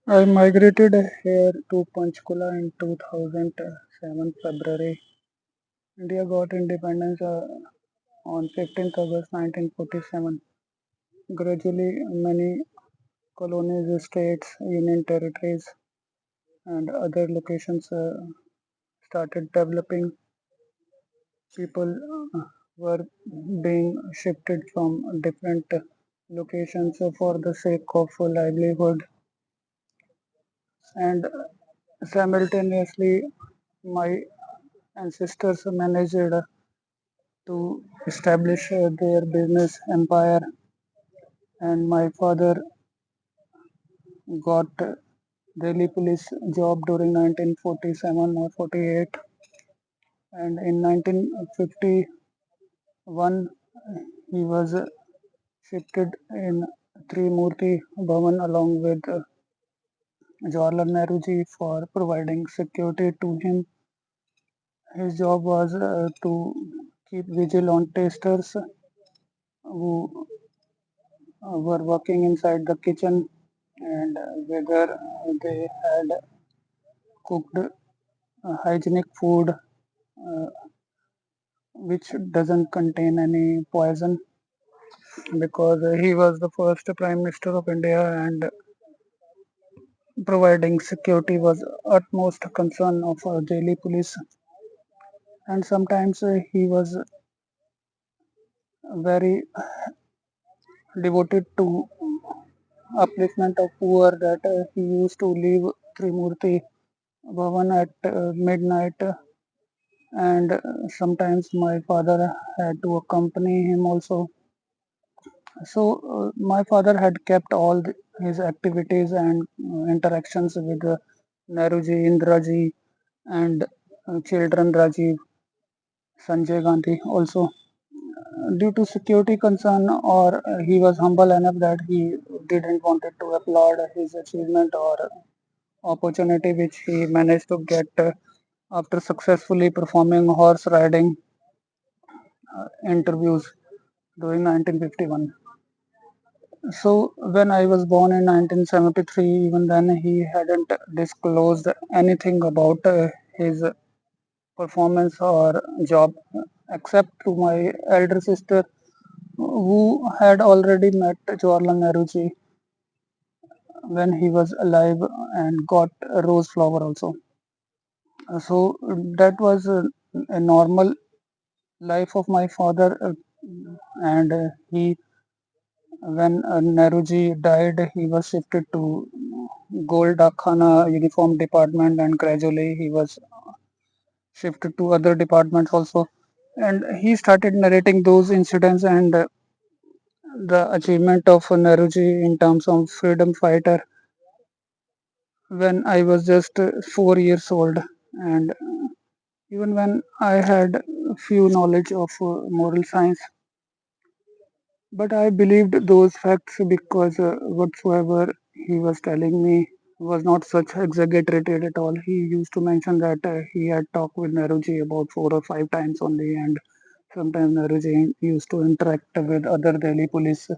I migrated here to Panchkula in 2007 February. India got independence on 15th August 1947. Gradually, many colonies, states, union territories, and other locations started developing. People were being shifted from different locations for the sake of livelihood, and simultaneously, my ancestors managed to establish their business empire, and my father got Delhi police job during 1947 or 48, and in 1951 he was shifted in Trimurti Bhavan along with Jawaharlal Nehru ji for providing security to him. His job was to keep vigil on tasters who were working inside the kitchen, and whether they had cooked hygienic food which doesn't contain any poison, because he was the first prime minister of India, and providing security was utmost concern of Delhi police. And sometimes he was very devoted to upliftment of poor, that he used to leave Trimurti Bhavan at midnight, and sometimes my father had to accompany him also. So my father had kept all his activities and interactions with Nehruji, Indraji, and children Rajiv, Sanjay Gandhi also. Due to security concern, or he was humble enough that he didn't wanted to applaud his achievement or opportunity which he managed to get after successfully performing horse riding interviews during 1951. So when I was born in 1973, even then he hadn't disclosed anything about his performance or job, except to my elder sister, who had already met Jawaharlal Nehru ji when he was alive and got a rose flower also. So that was a normal life of my father, and he when Nehruji died, he was shifted to Gold Dakhana Uniform Department, and gradually he was shifted to other departments also. And he started narrating those incidents and the achievement of Nehruji in terms of freedom fighter when I was just 4 years old. And even when I had few knowledge of moral science, but I believed those facts because whatsoever he was telling me was not such exaggerated at all. He used to mention that he had talked with Nehruji about 4 or 5 times only, and sometimes Nehruji used to interact with other Delhi police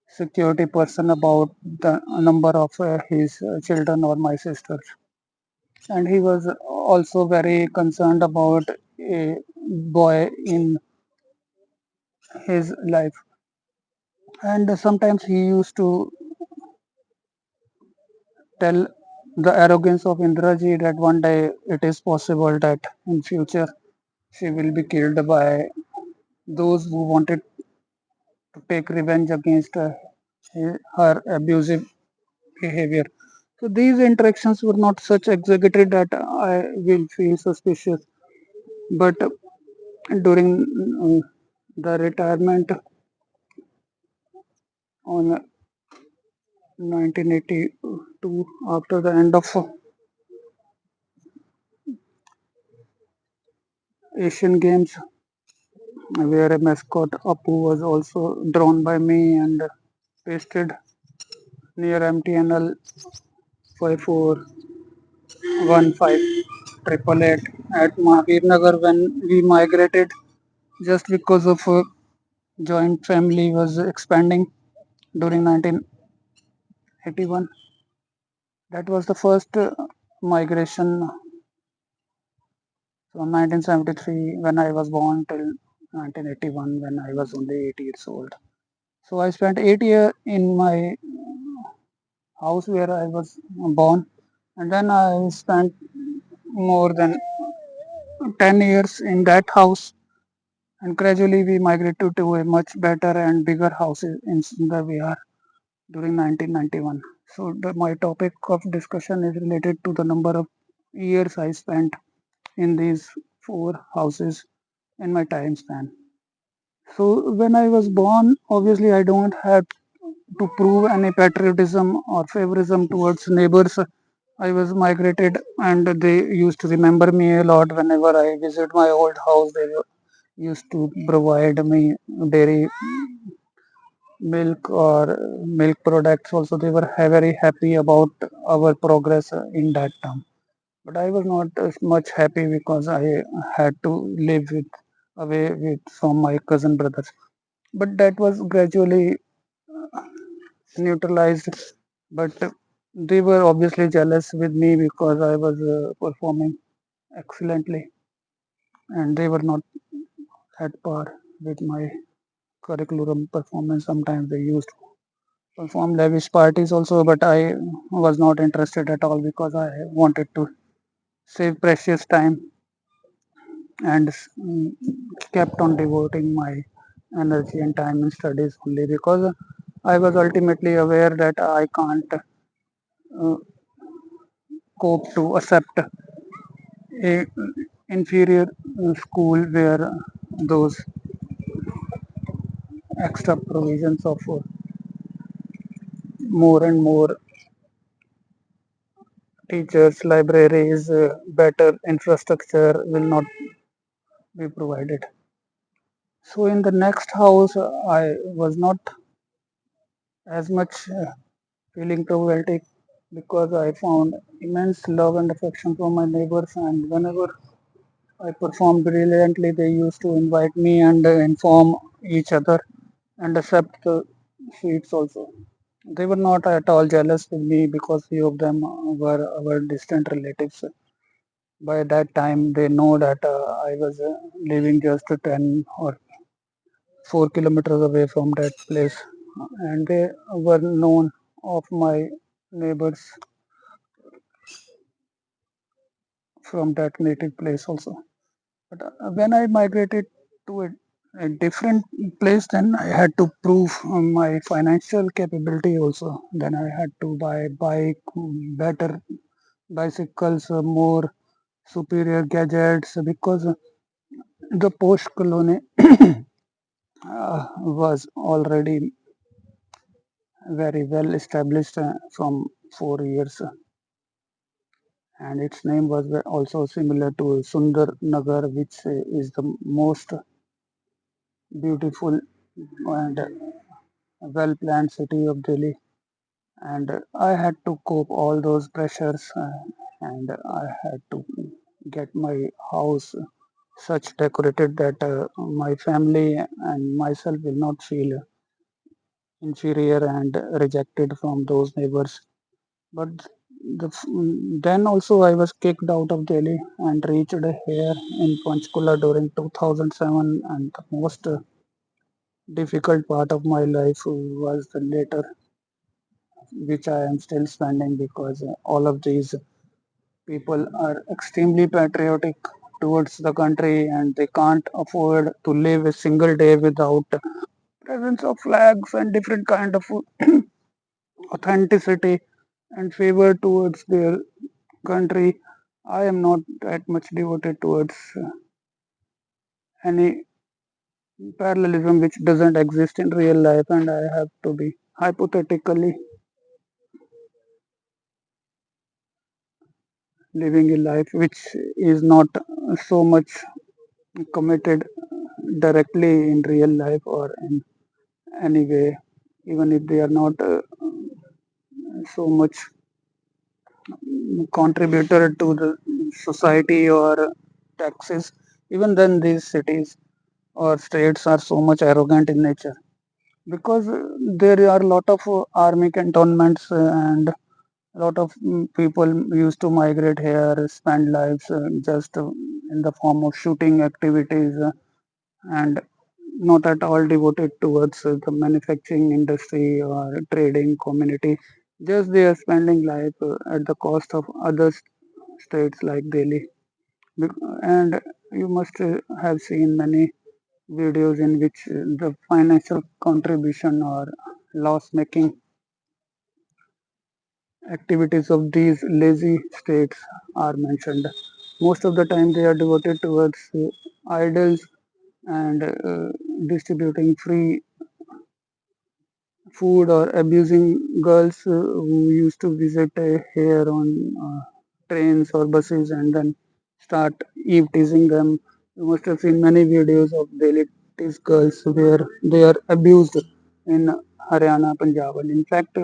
security person about the number of his children or my sisters. And he was also very concerned about a boy in his life. And sometimes he used to tell the arrogance of Indraji that one day it is possible that in future she will be killed by those who wanted to take revenge against her abusive behavior. So these interactions were not such exaggerated that I will feel suspicious. But during the retirement on 1982, after the end of Asian Games, where a mascot Apu was also drawn by me and pasted near MTNL 5415 at Mahavir Nagar when we migrated, just because of joint family was expanding during 1981. That was the first migration from 1973 when I was born till 1981 when I was only 8 years old. So I spent 8 years in my house where I was born, and then I spent more than 10 years in that house, and gradually we migrated to a much better and bigger house in Sundar Vihar during 1991. So my topic of discussion is related to the number of years I spent in these four houses in my time span. So when I was born, obviously I don't have to prove any patriotism or favorism towards neighbors. I was migrated and they used to remember me a lot whenever I visit my old house. They used to provide me dairy milk or milk products. Also, they were very happy about our progress in that term. But I was not as much happy because I had to live away from my cousin brothers. But that was gradually neutralized. But they were obviously jealous with me because I was performing excellently, and they were not at par with my curriculum performance. Sometimes they used to perform lavish parties also, but I was not interested at all because I wanted to save precious time and kept on devoting my energy and time in studies only because I was ultimately aware that I can't cope to accept a inferior school where those extra provisions of more and more teachers, libraries, better infrastructure will not be provided. So in the next house, I was not as much feeling patriotic because I found immense love and affection from my neighbors, and whenever I performed brilliantly, they used to invite me and inform each other and accept the sweets also. They were not at all jealous with me because few of them were our distant relatives. By that time, they know that I was living just 10 or 4 kilometers away from that place, and they were known of my neighbors from that native place also. But when I migrated to a different place, then I had to prove my financial capability also. Then I had to buy bike, better bicycles, more superior gadgets because the post colony was already very well established from 4 years, and its name was also similar to Sundar Nagar, which is the most beautiful and well planned city of Delhi. And I had to cope all those pressures, and I had to get my house such decorated that my family and myself will not feel inferior and rejected from those neighbors. But then also I was kicked out of Delhi and reached here in Panchkula during 2007, and the most difficult part of my life was the later, which I am still spending because all of these people are extremely patriotic towards the country and they can't afford to live a single day without presence of flags and different kind of authenticity and favor towards their country. I am not that much devoted towards any parallelism which doesn't exist in real life, and I have to be hypothetically living a life which is not so much committed directly in real life or in any way, even if they are not so much contributor to the society or taxes. Even then, these cities or states are so much arrogant in nature because there are a lot of army cantonments and A lot of people used to migrate here, spend lives just in the form of shooting activities, and not at all devoted towards the manufacturing industry or trading community. Just they are spending life at the cost of other states like Delhi. And you must have seen many videos in which the financial contribution or loss making activities of these lazy states are mentioned. Most of the time, they are devoted towards idols and distributing free food or abusing girls who used to visit here on trains or buses and then start eve teasing them. You must have seen many videos of daily tease girls where they are abused in Haryana, Punjab. And in fact,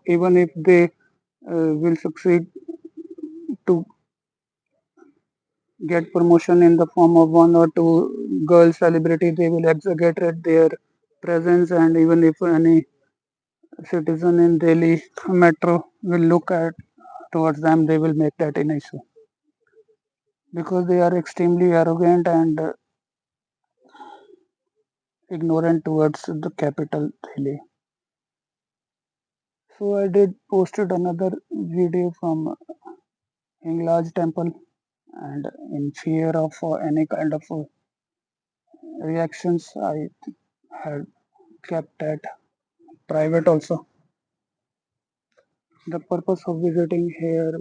even if they will succeed to get promotion in the form of one or two girl celebrity, they will exaggerate their presence, and even if any citizen in Delhi metro will look at towards them, they will make that an issue because they are extremely arrogant and ignorant towards the capital Delhi. So I did posted another video from Hinglaj temple, and in fear of any kind of reactions, I had kept that private also. The purpose of visiting here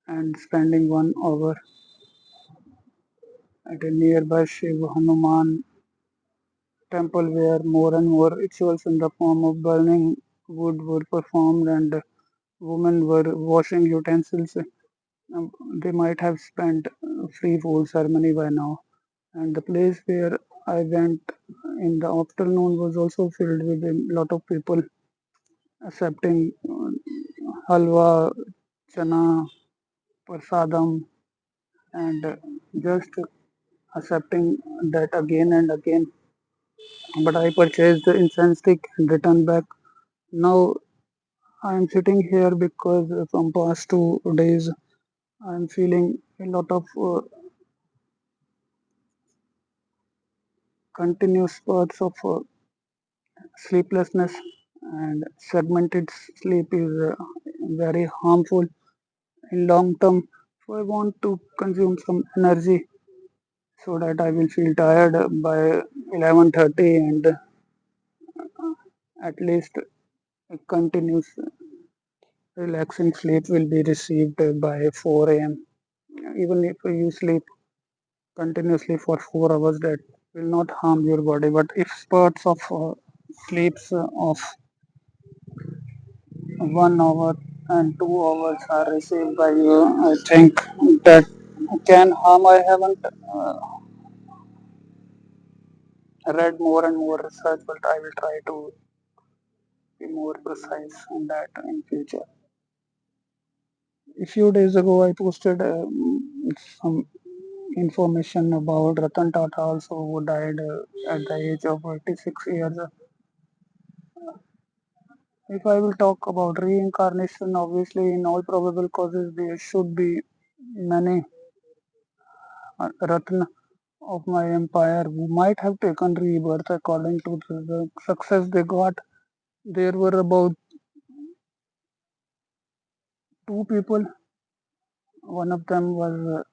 and spending 1 hour at a nearby Shiv Hanuman temple where more and more rituals in the form of burning wood were performed and women were washing utensils. They might have spent free food ceremony by now. And the place where I went in the afternoon was also filled with a lot of people accepting halwa, chana, prasadam, and just accepting that again and again. But I purchased the incense stick and returned back. Now I am sitting here because from past 2 days I am feeling a lot of continuous spurts of sleeplessness, and segmented sleep is very harmful in long term. So I want to consume some energy so that I will feel tired by 11:30, and at least a continuous relaxing sleep will be received by 4 a.m. Even if you sleep continuously for 4 hours, that will not harm your body. But if spurts of sleeps of 1 hour and 2 hours are received by you, I think that can harm. I haven't read more and more research, but I will try to be more precise on that in future. A few days ago, I posted some information about Ratan Tata also, who died at the age of 86 years. If I will talk about reincarnation, obviously in all probable causes there should be many Ratan of my empire who might have taken rebirth according to the success they got. There were about two people. One of them was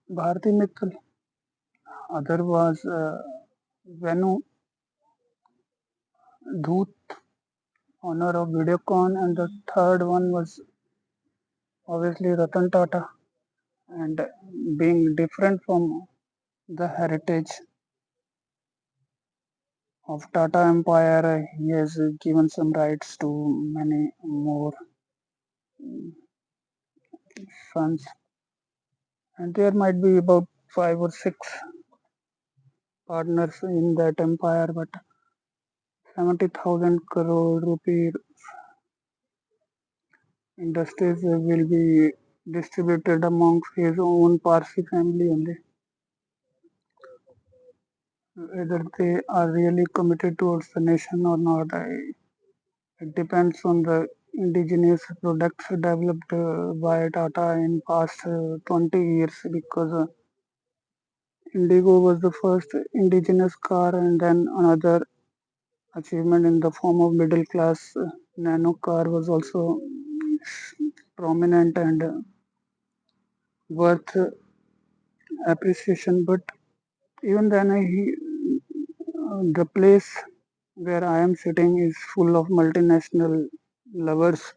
Bharati Mittal, other was Venu Dhoot, honor of Videocon, and the third one was obviously Ratan Tata. And being different from the heritage of Tata Empire, he has given some rights to many more sons. And there might be about 5 or 6 partners in that empire, but 70,000 crore rupee industries will be distributed amongst his own Parsi family only. Whether they are really committed towards the nation or not, It depends on the indigenous products developed by Tata in past 20 years because Indigo was the first indigenous car, and then another achievement in the form of middle class nano car was also prominent and worth appreciation. But even then, the place where I am sitting is full of multinational lovers,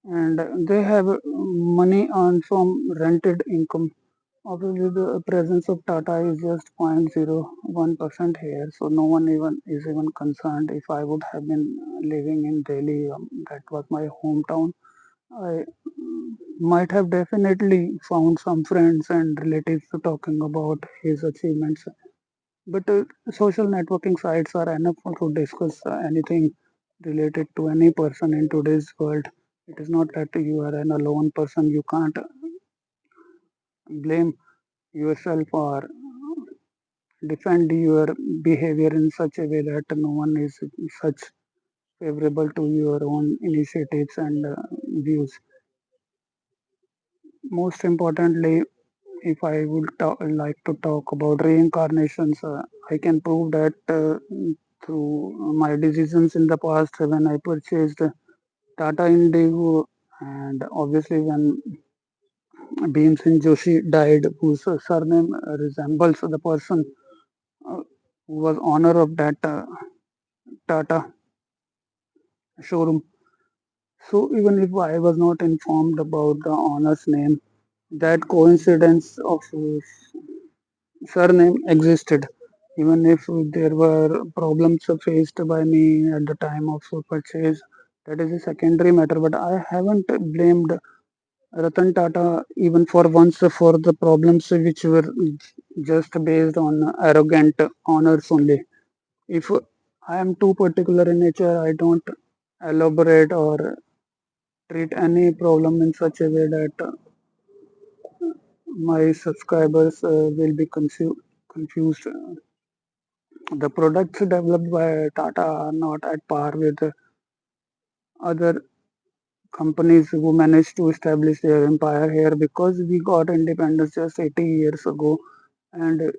and they have money earned from rented income. Obviously, the presence of Tata is just 0.01% here, so no one even is even concerned. If I would have been living in Delhi, that was my hometown, I might have definitely found some friends and relatives talking about his achievements. But social networking sites are enough to discuss anything related to any person in today's world. It is not that you are an alone person. You can't blame yourself or defend your behavior in such a way that no one is such favorable to your own initiatives and views. Most importantly, if I would like to talk about reincarnations, I can prove that through my decisions in the past when I purchased Tata Indigo, and obviously when Bhim Singh Joshi died, whose surname resembles the person who was owner of that Tata showroom. So even if I was not informed about the owner's name, that coincidence of surname existed. Even if there were problems faced by me at the time of purchase, that is a secondary matter. But I haven't blamed Ratan Tata even for once for the problems which were just based on arrogant honors only. If I am too particular in nature, I don't elaborate or treat any problem in such a way that my subscribers will be confused. The products developed by Tata are not at par with other companies who managed to establish their empire here because we got independence just 80 years ago. And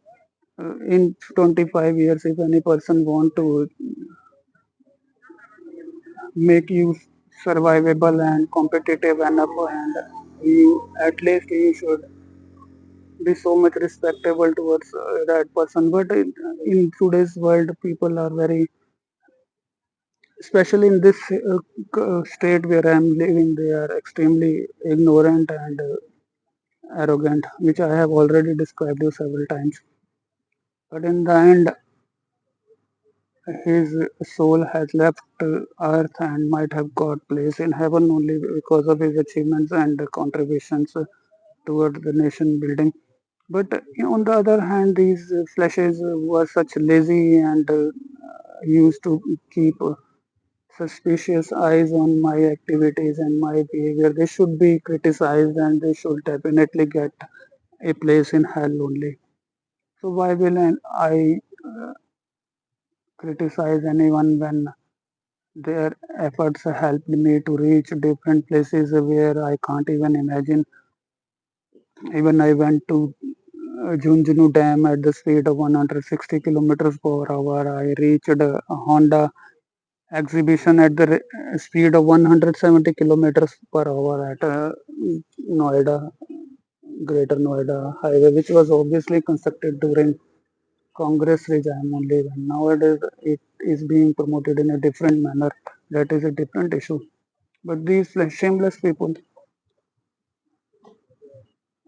in 25 years, if any person want to make you survivable and competitive enough, and you at least you should be so much respectable towards that person. But in today's world, people are very, especially in this state where I am living, they are extremely ignorant and arrogant, which I have already described you several times. But in the end, his soul has left earth and might have got place in heaven only because of his achievements and contributions toward the nation building. But on the other hand, these fleshes were such lazy and used to keep suspicious eyes on my activities and my behavior. They should be criticized and they should definitely get a place in hell only. So why will I criticize anyone when their efforts helped me to reach different places where I can't even imagine? Even I went to Junjunu Dam at the speed of 160 kilometers per hour. I reached a Honda exhibition at the speed of 170 kilometers per hour at Noida, Greater Noida Highway, which was obviously constructed during Congress regime only. When nowadays it is being promoted in a different manner. That is a different issue. But these shameless people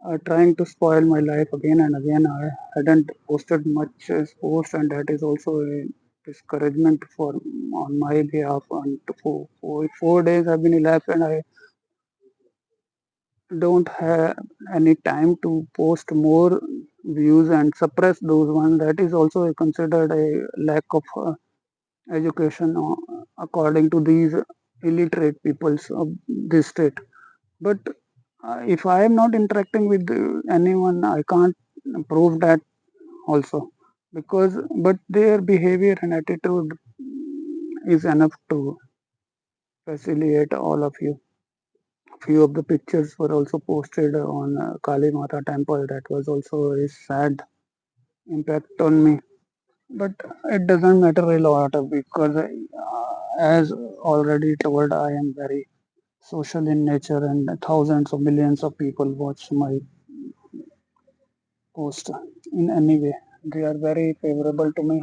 are trying to spoil my life again and again. I hadn't posted much post, and that is also a discouragement for on my behalf. And for 4 days have been elapsed, and I don't have any time to post more views and suppress those ones. That is also considered a lack of education according to these illiterate peoples of this state. But if I am not interacting with anyone, I can't prove that also, because but their behavior and attitude is enough to facilitate all of you. Few of the pictures were also posted on Kali Mata temple. That was also a sad impact on me. But it doesn't matter a lot because, as already told, I am very social in nature, and thousands of millions of people watch my post in any way. They are very favorable to me.